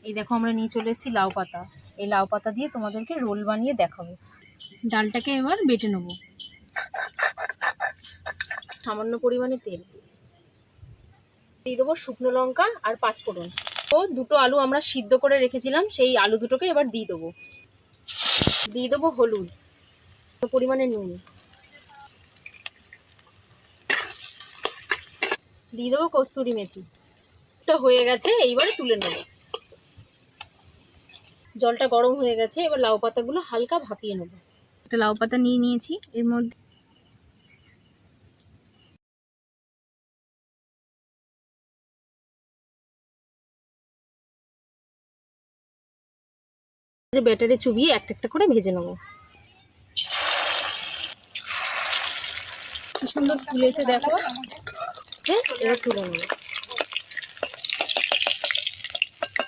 এই দেখো আমরা নিয়ে চলে এসেছি লাউ পাতা। এই লাউ পাতা দিয়ে তোমাদেরকে রোল বানিয়ে দেখাবো। ডালটাকে এবার বেটে নেবো। সামান্য পরিমাণে তেল দিয়ে দেবো, শুকনো লঙ্কা আর 5 ফোড়ন। তো দুটো আলু আমরা সিদ্ধ করে রেখেছিলাম, সেই আলু দুটোকে এবার দিয়ে দেবো। দিয়ে দেবো হলুদ, পরিমাণে নুন, দিয়ে দেবো কস্তুরি মেথি। এটা হয়ে গেছে, এইবারে তুলে নেবো। জলটা গরম হয়ে গেছে, এবার লাউ পাতাগুলো হালকা ভাপিয়ে নেবো। একটা লাউ পাতা নিয়ে নিয়েছি, এর মধ্যে ব্যাটারে চুবিয়ে একটা একটা করে ভেজে নেবো। কি সুন্দর ফুলেছে দেখো। হ্যাঁ, এবার তুলে নেবো।